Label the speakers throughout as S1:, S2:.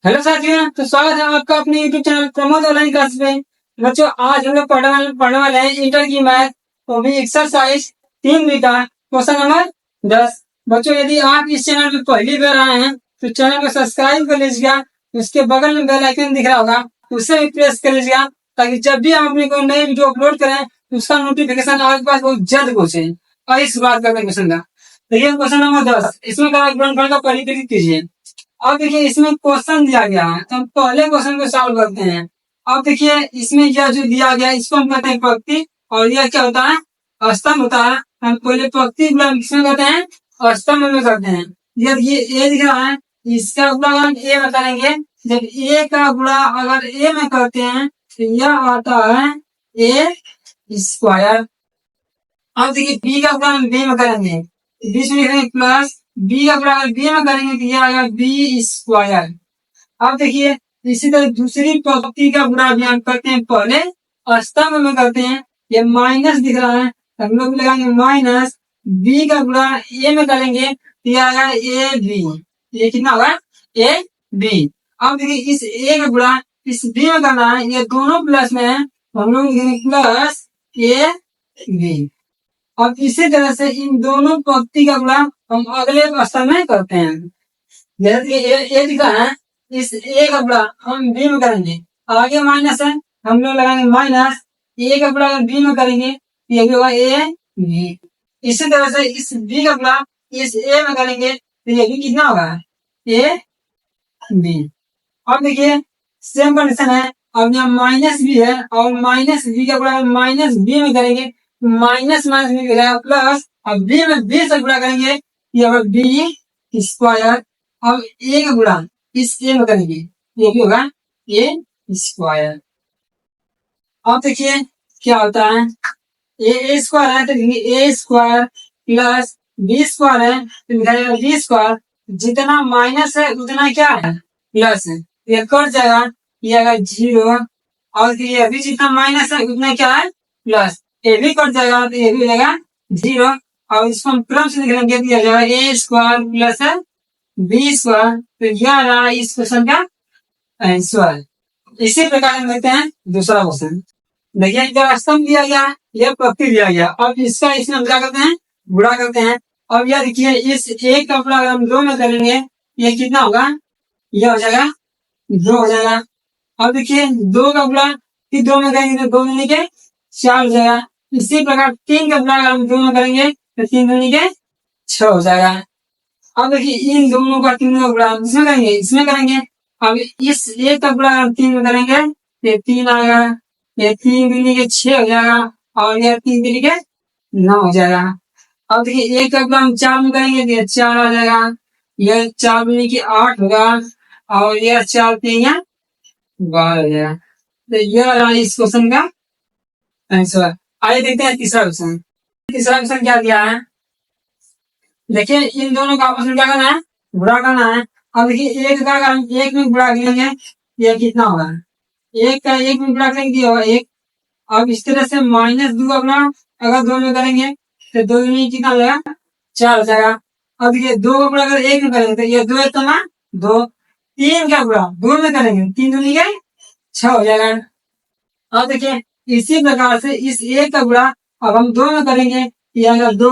S1: Hello साथियों, तो स्वागत है आपका अपने YouTube channel Pramod online class पे। बच्चों, आज हम लोग पढ़ने वाले हैं इंटर की मैथ, वो भी एक्सरसाइज 3B का क्वेश्चन नंबर 10। बच्चों, यदि आप इस चैनल पे पहली बार आए हैं तो चैनल को सब्सक्राइब कर लीजिएगा। उसके बगल में बेल आइकन दिख रहा होगा, उसे भी प्रेस कर लीजिएगा, ताकि जब भी हम अपनी कोई नई वीडियो अपलोड करें तो उसका नोटिफिकेशन आपके पास बहुत जल्द पहुंचे। और इस बात करते हैं क्वेश्चन का। देखिए क्वेश्चन नंबर 10, इसमें ग्रहणफल का परिवर्तित कीजिए। अब देखिए इसमें क्वेश्चन दिया गया है, तो हम पहले क्वेश्चन को सॉल्व करते हैं। अब देखिए इसमें यह जो दिया गया है इसको हम कहते हैं प्रकृति, और यह क्या होता है, स्तंभ होता है। हम पहले प्रकृति गुणा किसमें करते हैं, स्तंभ में करते हैं। जब ये ए दिख रहा है, इसका गुणा हम ए में करेंगे। जब ए का गुणा अगर ए में करते हैं तो यह आता है ए स्क्वायर। अब देखिए बी का गुणा हम बी में करेंगे, बीच में लिखेंगे प्लस, बी का गुणा बी में करेंगे तो यह आएगा बी स्क्वायर। अब देखिए इसी तरह दूसरी प्रकृति का गुणा भी हम करते हैं, पहले स्तंभ में करते हैं। ये माइनस दिख रहा है, हम लोग लगाएंगे माइनस, बी का गुणा ए में करेंगे तो यह आएगा ए बी। ये कितना होगा, ए बी। अब देखिए इस ए का गुणा इस बी में करना है, ये दोनों प्लस में है, हम लोग प्लस ए बी। अब इसी तरह से इन दोनों प्रकृति का गुणा हम अगले स्तंभ में करते हैं। जैसे कि ए लिखा है, इस ए का गुणा हम बी में करेंगे, आगे माइनस है, हम लोग लगाएंगे माइनस, ए का गुणा अगर बी में करेंगे ये भी होगा ए बी। इसी तरह से इस बी का गुणा इस ए में करेंगे तो ये भी कितना होगा, ए बी। अब देखिए सेम कंडीशन है, अब यहाँ माइनस बी है और माइनस बी का गुणा माइनस बी में करेंगे, माइनस माइनस बी मिलेगा प्लस, अब बी में बी से गुणा करेंगे ये होगा बी स्क्वायर। अब ए का गुणा इस ए में करेंगे ये भी होगा ए स्क्वायर। अब देखिए क्या होता है, ए स्क्वायर है तो ए स्क्वायर प्लस बी स्क्वायर है तो लिखा बी स्क्वायर। जितना माइनस है उतना क्या है, प्लस है, ये कट जाएगा, ये आएगा 0। और ये भी जितना माइनस है उतना क्या है, प्लस, ये भी कट जाएगा तो ये भी रहेगा 0। और इसको हम क्रम से लिख लेंगे, दिया जाएगा ए स्क्वायर प्लस बी स्क्वायर। तो यह रहा इस क्वेश्चन का आंसर। इसी प्रकार हम देखते हैं दूसरा क्वेश्चन। देखिए इधर स्तंभ दिया गया, यह प्रकृति दिया गया। अब इसका इसमें हम क्या करते हैं, गुणा करते हैं। अब यह देखिए इस एक का गुणा अगर हम 2 में करेंगे ये कितना होगा, यह हो जाएगा 2 हो जाएगा। अब देखिए 2 का गुणा फिर 2 में करेंगे तो 2 दूनी के 4 हो जाएगा। इसी प्रकार 3 का गुणा अगर हम 2 में करेंगे तो 3 दूनी के 6 हो जाएगा। अब देखिए इन दोनों का तीनों का गुणा इसमें करेंगे, इसमें करेंगे। अब इस एक का गुणा हम 3 में करेंगे ये 3 आएगा, ये 3 दूनी के 6 हो जाएगा और यह 3 दूनी के 9 हो जाएगा। अब देखिए एक का गुणा हम 4 में करेंगे तो ये 4 आ जाएगा, यह 4 दूनी के 8 होगा और यह 4 3 12 हो जाएगा। तो यह रहा इस क्वेश्चन का आंसर। आइए देखते हैं तीसरा क्वेश्चन। तीसरा क्वेश्चन क्या दिया है, देखिए इन दोनों का आपस में क्या करना है, गुणा करना है। अब देखिए एक का हम एक में गुणा करेंगे ये कितना होगा, एक का एक में गुणा करेंगे ये होगा 1। अब इस तरह से -2 का गुणा अगर 2 में करेंगे तो 2 में कितना हो जाएगा, 4 हो जाएगा। अब ये 2 का गुणा अगर 1 में करेंगे तो ये 2 है तो 2। 3 का गुणा 2 में करेंगे 3 दूनी के 6 हो जाएगा। अब देखिए इसी प्रकार से इस एक का गुणा अब हम 2 में करेंगे ये आएगा 2,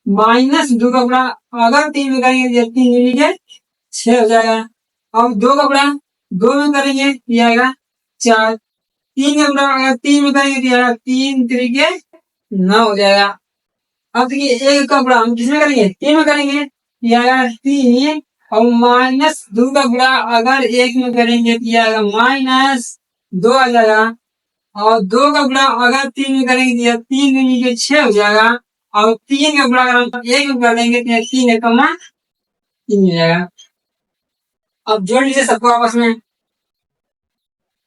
S1: -2 का गुणा अगर 3 में करेंगे ये 3 दूनी के 6 हो जाएगा। अब 2 का गुणा 2 में करेंगे ये आएगा 4, 3 का गुणा अगर 3 में करेंगे तो आएगा 3 3 के 9 हो जाएगा। अब देखिए एक का गुणा हम किसमें करेंगे, 3 में करेंगे ये आएगा 3 और -2 का गुणा अगर 1 में करेंगे तो ये आएगा -2 आ जाएगा। और 2 का गुणा अगर 3 में करेंगे तो 3 दूनी के 6 हो जाएगा और 3 का गुणा अगर हम 1 में कर देंगे तो 3 1 3 हो जाएगा। अब जोड़ लीजिए सबको आपस में।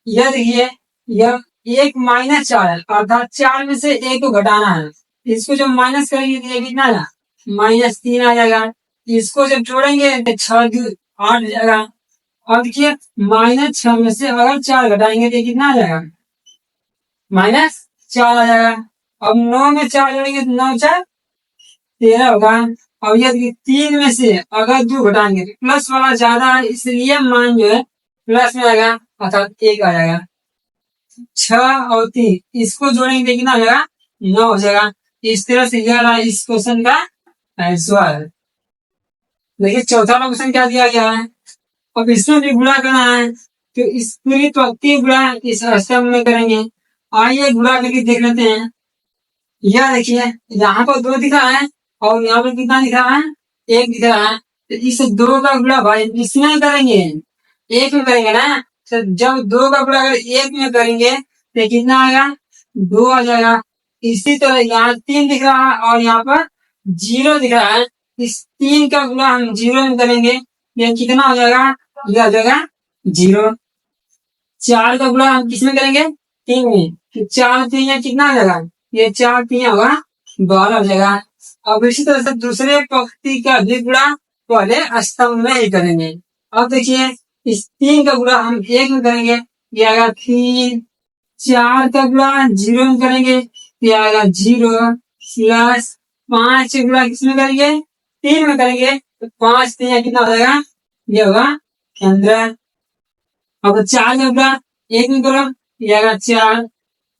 S1: यह देखिए यह 1 -4 है, अर्थात 4 में से 1 को घटाना है। इसको जब माइनस करेंगे तो ये कितना आएगा, -3 आ जाएगा। इसको जब जोड़ेंगे तो 6 2 8 हो जाएगा। और देखिए -6 में से अगर 4 घटाएंगे तो कितना आ जाएगा, -4 आ जाएगा। अब 9 में 4 जोड़ेंगे तो 9 4 13 होगा। अब यदि 3 में से अगर 2 घटाएंगे तो प्लस वाला ज्यादा है, इसलिए मान जो है प्लस में आएगा अर्थात 1 आ जाएगा। 6 और 3 इसको जोड़ेंगे कितना हो जाएगा, 9 हो जाएगा। इस तरह से यह रहा इस क्वेश्चन का आंसर। देखिए चौथा क्वेश्चन क्या दिया गया है, अब इसमें भी गुणा करना है तो इस पूरी त्वक्ति गुणा इस स्तंभ में करेंगे। आइए गुणा करके देख लेते हैं। यह देखिए यहाँ पर 2 दिख रहा है और यहाँ पर कितना दिख रहा है, 1 दिख रहा है। तो इस 2 का गुणा भाई इसमें करेंगे, 1 में करेंगे ना। तो जब 2 का गुणा अगर 1 में करेंगे तो कितना आएगा, 2 आ जाएगा। इसी तरह यहाँ 3 दिख रहा है और यहाँ पर 0 दिख रहा है। इस 3 का गुणा हम 0 में करेंगे, यह कितना हो जाएगा, यह आ जाएगा 0। 4 का गुणा हम किसमें करेंगे, 3 में। तो 4 3 कितना आ जाएगा, ये 4 3 होगा 12 हो जाएगा। अब इसी तरह से दूसरे पंक्ति का भी गुणा पहले स्तंभ में ही करेंगे। अब देखिए इस 3 का गुणा हम 1 में करेंगे, ये आएगा 3। 4 का गुणा 0 में करेंगे, ये आएगा 0 प्लस 5 का गुणा किसमें करेंगे, 3 में करेंगे। तो 5 3 कितना हो जाएगा, ये होगा 15। अब 4 का गुणा 1 में करो, ये आएगा 4।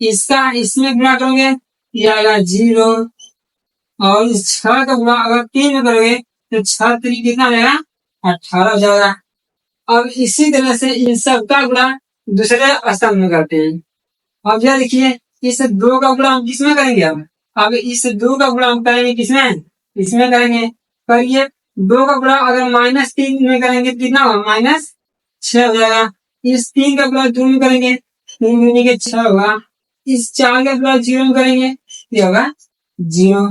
S1: इसका इसमें गुणा करोगे, ये आएगा 0 और इस 6 का गुणा अगर 3 में करोगे तो 6 3 कितना हो जाएगा, 18 हो जाएगा। अब इसी तरह से इन सब का गुणा दूसरे स्तंभ में करते हैं। अब यह देखिए इस 2 का गुणा हम किसमें करेंगे, अब इस 2 का गुणा हम करेंगे किसमें, इसमें करेंगे। करिए 2 का गुणा अगर -3 में करेंगे कितना होगा, -6 हो जाएगा। इस 3 का गुणा 2 में करेंगे, 3 दूनी के 6 होगा। इस 4 का गुणा 0 में करेंगे, ये होगा 0।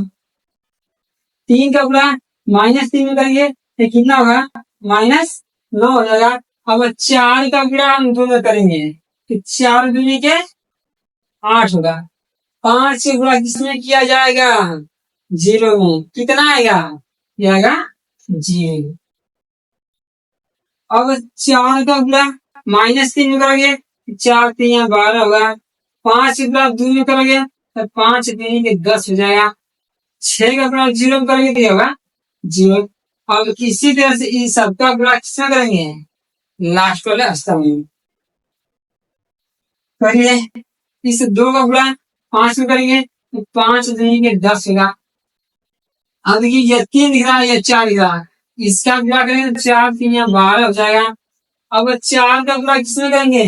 S1: 3 का गुणा -3 में करेंगे तो कितना होगा, -9 हो जाएगा। अब 4 का गुणा हम 2 में करेंगे तो 4 दूनी के 8 होगा। 5 का गुणा किसमें किया जाएगा, 0 में, कितना आएगा, ये आएगा 0। अब 4 का गुणा -3 में करोगे, 4 3 12 होगा। 5 का गुणा 2 में करोगे तो 5 3 के 10 हो जाएगा। 6 का गुणा 0 में करोगे तो होगा 0। अब इसी तरह से इन सबका गुणा किसमें करेंगे, लास्ट वाले स्तंभ में करिए। इस 2 का गुणा 5 में करेंगे तो 5 3 के 10 होगा। अब ये 3 दिख रहा है, ये 4 दिख रहा है, इसका गुणा करेंगे तो 4 3 12 हो जाएगा। अब 4 का गुणा किसमें करेंगे,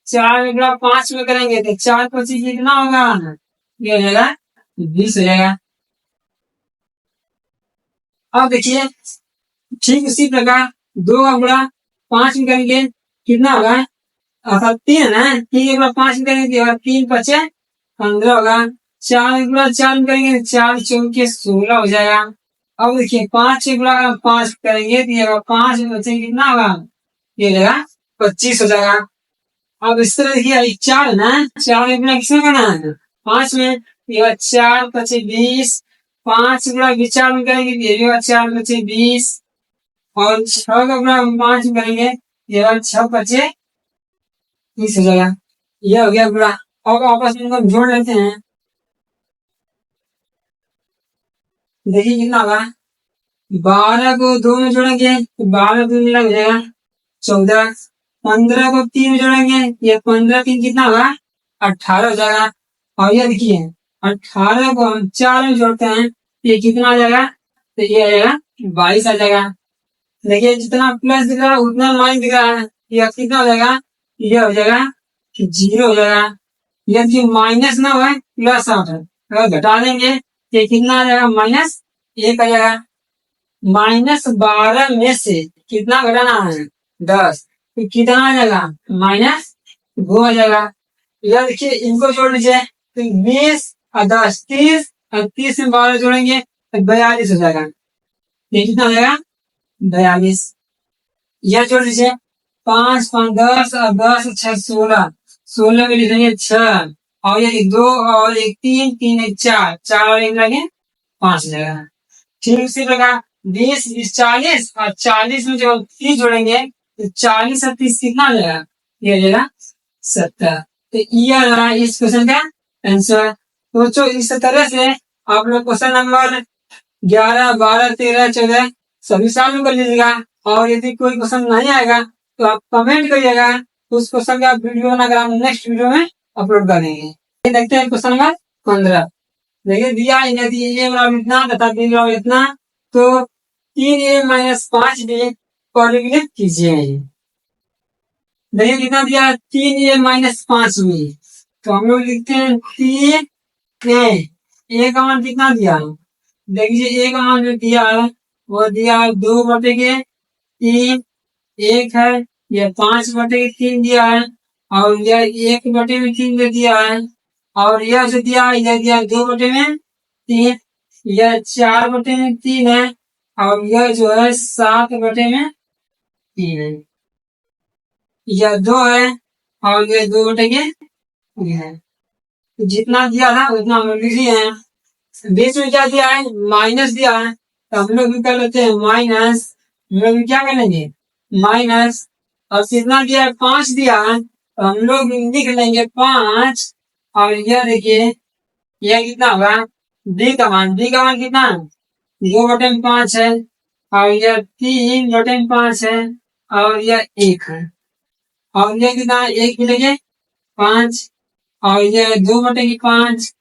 S1: 4 का गुणा 5 में करेंगे तो 4 25 कितना होगा, ये हो जाएगा 20 हो जाएगा। अब देखिए ठीक उसी प्रकार 2 का गुणा 5 में करेंगे कितना होगा, अर्थात 3 है ना, 3 का गुणा 5 में करेंगे 3 5 15 होगा। 4 का गुणा 4 में करेंगे 4 4 के 16 हो जाएगा। अब देखिए 5 का गुणा 5 करेंगे तो 5 में बचे कितना होगा, ये हो जाएगा 25 हो जाएगा। अब इस तरह देखिए 4 है ना, 4 का गुणा किसमें करना है, 5 में, ये 4 5 20। 5 गुणा 4 में करेंगे ये भी 4 5 20 और 6 का गुणा 5 में करेंगे ये 6 5 30 हो जाएगा। ये हो गया गुणा। अब आपस में इनको जोड़ लेते हैं, देखिए कितना होगा, 12 को 2 में जोड़ेंगे तो 12 2 मिला हो जाएगा 14। 15 को 3 में जोड़ेंगे ये 15 3 कितना होगा, 18 हो जाएगा। और ये देखिए 18 को हम 4 में जोड़ते हैं ये कितना आ जाएगा, तो ये आ जाएगा 22 आ जाएगा। देखिए जितना प्लस दिख रहा है उतना माइनस दिख रहा है, ये कितना हो जाएगा, ये हो जाएगा 0 हो जाएगा। यदि माइनस ना हो प्लस अगर घटा देंगे ये कितना आ जाएगा, -1 आ जाएगा। -12 में से कितना घटाना है, 10, तो कितना आ जाएगा, -2 आ जाएगा। यह देखिए इनको जोड़ लीजिए तो 20 और 10 30 और 30 में 12 जोड़ेंगे तो 42 हो जाएगा। ये कितना हो जाएगा, 42। यह जोड़ लीजिए 5 5 10 और 10 6 16, 16 में लिखेंगे 6 और ये 2 और 1 3 3 1 4, 4 और 1 लगे 5 हो जाएगा। ठीक उसी प्रकार 20 20 40 और 40 में जब 30 जोड़ेंगे तो 40 और 30 कितना हो जाएगा, ये हो जाएगा 70। तो ये रहा इस क्वेश्चन का आंसर। तो इस तरह से आप लोग क्वेश्चन नंबर 11 12 13 14 सभी सॉल्व कर लीजिएगा। और यदि कोई क्वेश्चन नहीं आएगा तो आप कमेंट करिएगा, उस क्वेश्चन का वीडियो बनाकर हम नेक्स्ट वीडियो में अपलोड करेंगे। देखते हैं क्वेश्चन नंबर 15। देखिए दिया यदि ए बराबर इतना तथा बी बराबर इतना तो 3a-5b परिकलित कीजिए। देखिए कितना दिया 3a-5b, तो हम लोग लिखते हैं 3a का मान कितना दिया, देखिए ए का मान जो दिया है वो दिया है 2/3, 1 है, यह 5/3 दिया है, और यह 1/3 दे दिया है, और यह जो दिया है इधर दिया 2/3, यह 4/3 है, और यह जो है 7/3 है, यह 2 है, और यह 2/3 है। जितना दिया था उतना हम लिख लिए हैं। बीच में क्या दिया है, माइनस दिया है, तो हम लोग भी कर लेते हैं माइनस, हम लोग क्या करेंगे माइनस, और कितना दिया है 5 दिया है, तो हम लोग लिख लेंगे 5, और यह देखिए यह कितना होगा डी का मान कितना 2/5 है, और यह 3/5 है, और यह 1 है, और यह कितना 1 मिलेंगे 5, और यह 2/5,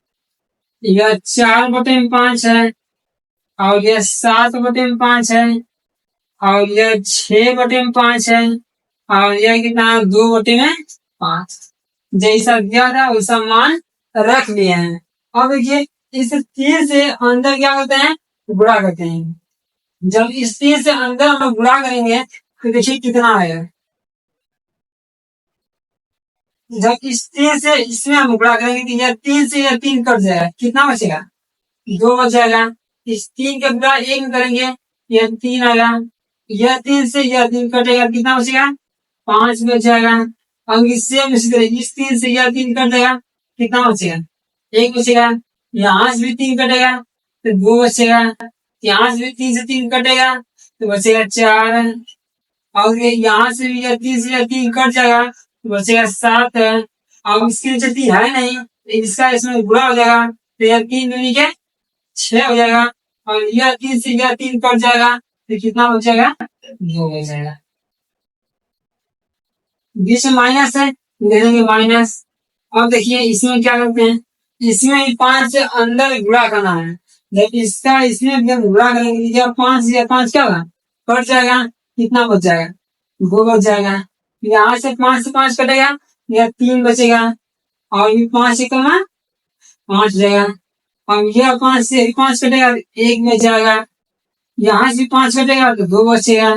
S1: यह 4/5 है, और यह 7/5 है, और यह 6/5 है, और यह कितना 2/5। जैसा दिया था वैसा मान रख लिए हैं। अब देखिए इस 3 से अंदर क्या करते हैं, गुणा करते हैं। जब इस 3 से अंदर हम लोग गुणा करेंगे तो देखिए कितना आएगा। जब इस 3 से इसमें हम गुणा करेंगे तो यह 3 से यह 3 कट जाएगा, कितना बचेगा 2 बच जाएगा। इस 3 का गुणा 1 में करेंगे यह 3 आएगा, यह 3 से यह 3 कटेगा, कितना बचेगा 5 बच जाएगा। अब इससे हम इस 3 से यह 3 कट जाएगा, कितना बचेगा 1 बचेगा। यहाँ से भी 3 कटेगा तो 2 बचेगा, यहाँ से भी 3 से 3 कटेगा तो बचेगा 4, और यहाँ से भी यह 3 से यह 3 कट जाएगा तो बचेगा 7। अब इसके नीचे 3 है नहीं, इसका इसमें गुणा हो जाएगा तो यह 3 दूनी के 6 हो जाएगा, और यह 3 से यह 3 कट जाएगा तो कितना हो जाएगा 2 हो जाएगा। बीच में माइनस है, दे देंगे माइनस। अब देखिए इसमें क्या करते हैं, इसमें 5 से अंदर गुणा करना है, जब इसका इसमें जब गुणा करेंगे जब 5 या 5 क्या होगा कट जाएगा, कितना बच जाएगा 2 बच जाएगा। यहाँ से 5 से 5 कटेगा यह 3 बचेगा, और ये 5 से कमा 5 जाएगा, और यह 5 से 5 कटेगा 1 बच जाएगा, यहाँ से 5 कटेगा तो 2 बचेगा,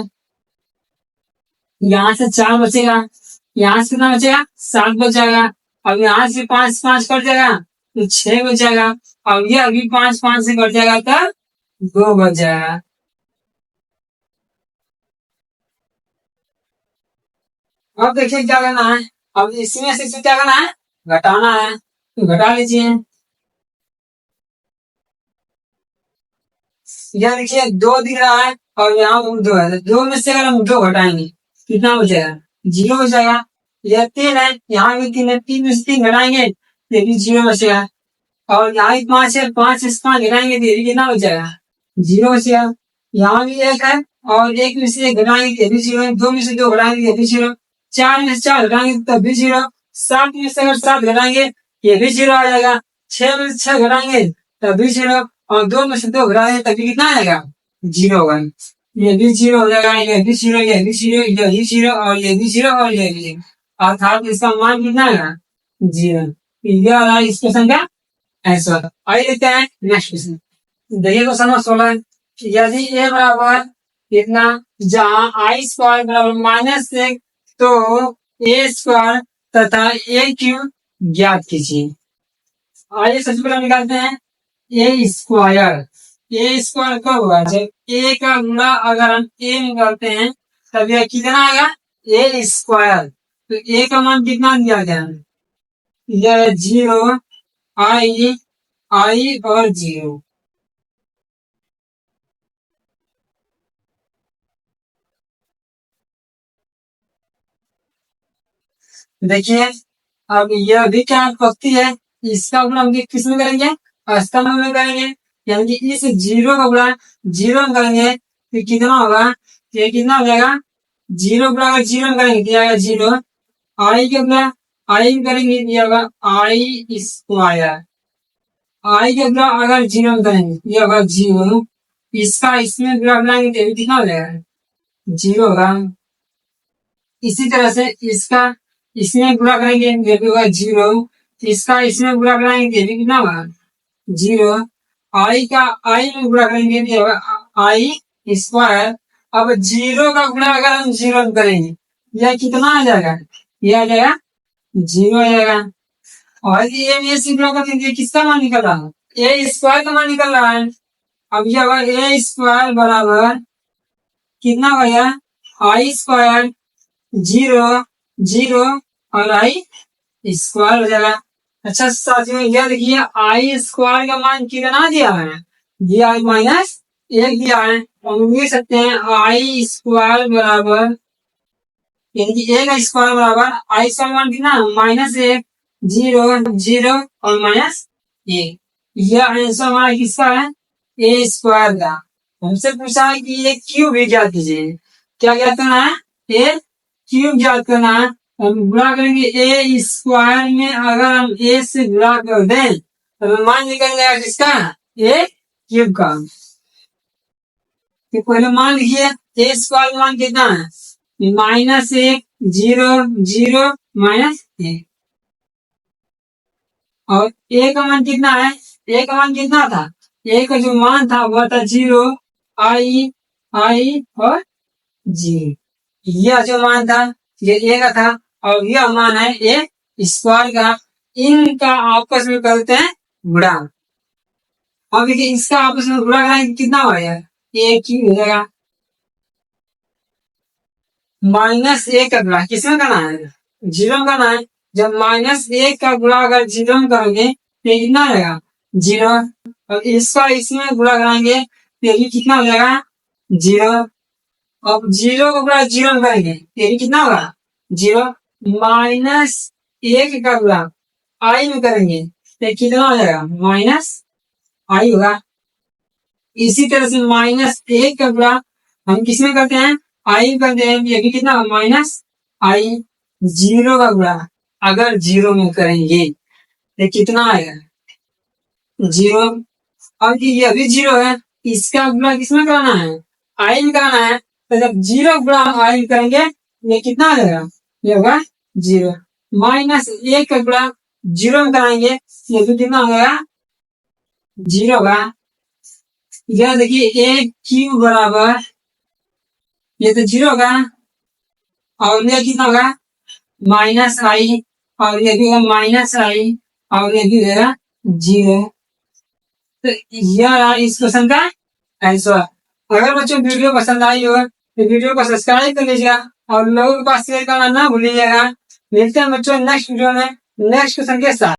S1: यहाँ से 4 बचेगा, यहाँ से कितना बचेगा 7 बच जाएगा। अब यहाँ से 5 5 कट जाएगा तो 6 बच जाएगा, और ये अभी 5 5 से कट जाएगा तब 2 बच जाएगा। अब देखिए क्या करना है, अब इसमें से क्या करना है घटाना है, तो घटा लीजिए। यह देखिए 2 दिख रहा है और यहाँ 2 है, 2 में से अगर हम 2 घटाएंगे कितना बचेगा 0 हो जाएगा। यह 3 है, यहाँ भी 3 है, 3 में से 3 घटाएंगे ये भी 0 बचेगा, और यहाँ भी 5 है, 5 से 5 घटाएंगे तो ये भी कितना बच जाएगा 0 बचेगा। यहाँ भी 1 है और 1 में से 1 घटाएंगे तो ये भी 0 है, 2 में से 2 घटाएंगे ये भी 0, 4 में से 4 घटाएंगे तब भी 0, 7 में से अगर 7 घटाएंगे ये भी 0 आ जाएगा, 6 में से 6 घटाएंगे तब भी 0, और 2 में से 2 घटाएंगे तभी कितना आएगा 0 होगा। ये भी 0 हो जाएगा, ये भी 0, ये भी 0, ये भी 0, और ये भी 0, और ये भी 0, अर्थात इसका मान कितना आएगा 0। यह रहा इस क्वेश्चन का आंसर। आइए देखते हैं नेक्स्ट क्वेश्चन। देखिए क्वेश्चन नंबर 16, यदि ए बराबर कितना जहाँ आई स्क्वायर बराबर -1 तो ए स्क्वायर तथा ए क्यूब ज्ञात कीजिए। आइए सबसे पहले निकालते हैं ए स्क्वायर। ए स्क्वायर कब होगा जब ए का गुणा अगर हम ए निकालते हैं तब यह कितना आएगा ए स्क्वायर। तो ए का मान कितना दिया गया है, यह 0 आई और 0। देखिए अब यह भी क्या पक्ति है, इसका गुणा हम किस में करेंगे स्तंभ में करेंगे, यानी कि इस 0 का गुणा 0 में करेंगे तो कितना होगा, ये कितना हो जाएगा जीरो बराबर जीरो में करेंगे दिया गया जीरो, आई के बराबर आई में करेंगे दिया होगा आई स्क्वायर, आई के बराबर अगर जीरो में करेंगे दिया होगा जीरो, इसका इसमें बराबर लाएंगे तो कितना हो जाएगा जीरो होगा। इसी तरह से इसका इसमें गुणा करेंगे ये भी होगा जीरो, इसका इसमें गुणा कराएंगे ये भी कितना होगा जीरो, आई का आई में गुणा करेंगे ये होगा आई स्क्वायर। अब जीरो का गुणा अगर हम जीरो में करेंगे यह कितना आ जाएगा, यह आ जाएगा जीरो आ जाएगा। और ये से गुणा करेंगे किसका मान निकल रहा है, ए स्क्वायर का मान निकल रहा है। अब यह होगा ए स्क्वायर बराबर कितना हो गया आई स्क्वायर जीरो जीरो और आई स्क्वायर हो जाएगा। अच्छा साथियों यह देखिए आई स्क्वायर का मान कितना दिया है, दिया है माइनस एक दिया है। हम लिख सकते हैं आई स्क्वायर बराबर यानी कि ए का स्क्वायर बराबर आई स्क्वायर मान कितना माइनस एक जीरो जीरो और माइनस एक। यह आंसर हमारा किसका है ए स्क्वायर का। हमसे पूछा है कि ये क्यूब भी ज्ञात कीजिए, क्या ज्ञात करना है ए क्यूब ज्ञात करना है। हम गुणा करेंगे ए स्क्वायर में अगर हम ए से गुणा कर दें तो मान निकल जाएगा किसका ए क्यूब का। तो पहले मान लिखिए ए स्क्वायर का मान कितना है माइनस एक जीरो जीरो माइनस एक, और ए का मान कितना है, ए का मान कितना था, ए का जो मान था वह था जीरो आई आई और जीरो, यह जो मान था ये ए का था और यह मान है ए स्क्वायर का। इनका आपस में करते हैं गुणा। अब देखिए इसका आपस में गुणा कराएंगे कितना हो जाएगा ए क्यूब हो जाएगा। माइनस एक का गुणा किसमें करना है जीरो में करना है। जब माइनस एक का गुणा अगर जीरो में करोगे तो कितना हो जाएगा जीरो, और इसका इसमें गुणा कराएंगे तो ये कितना हो जाएगा जीरो। अब जीरो को गुणा जीरो में करेंगे ये भी कितना होगा जीरो, माइनस एक का गुणा आई में करेंगे तो कितना हो जाएगा माइनस आई होगा। इसी तरह से माइनस एक का गुणा हम किसमें करते हैं आई में करते हैं ये भी कितना माइनस आई। जीरो का गुणा अगर जीरो में करेंगे तो कितना आएगा जीरो। अब ये भी जीरो है इसका गुणा किसमें करना है आई में करना है, तो जब जीरो गुणा हम आई में करेंगे ये कितना आ जाएगा ये होगा जीरो। माइनस एक का गुणा जीरो में कराएंगे ये भी कितना हो जाएगा जीरो होगा। यह देखिए ए क्यूब बराबर ये तो जीरो होगा और ये कितना होगा माइनस आई और ये भी होगा माइनस आई और ये भी होगा जीरो। तो यह रहा इस क्वेश्चन का आंसर। अगर बच्चों वीडियो पसंद आई हो तो वीडियो को सब्सक्राइब कर लीजिएगा और लोगों के पास शेयर करना ना भूलिएगा। मिलते हैं बच्चों नेक्स्ट वीडियो में नेक्स्ट क्वेश्चन के साथ।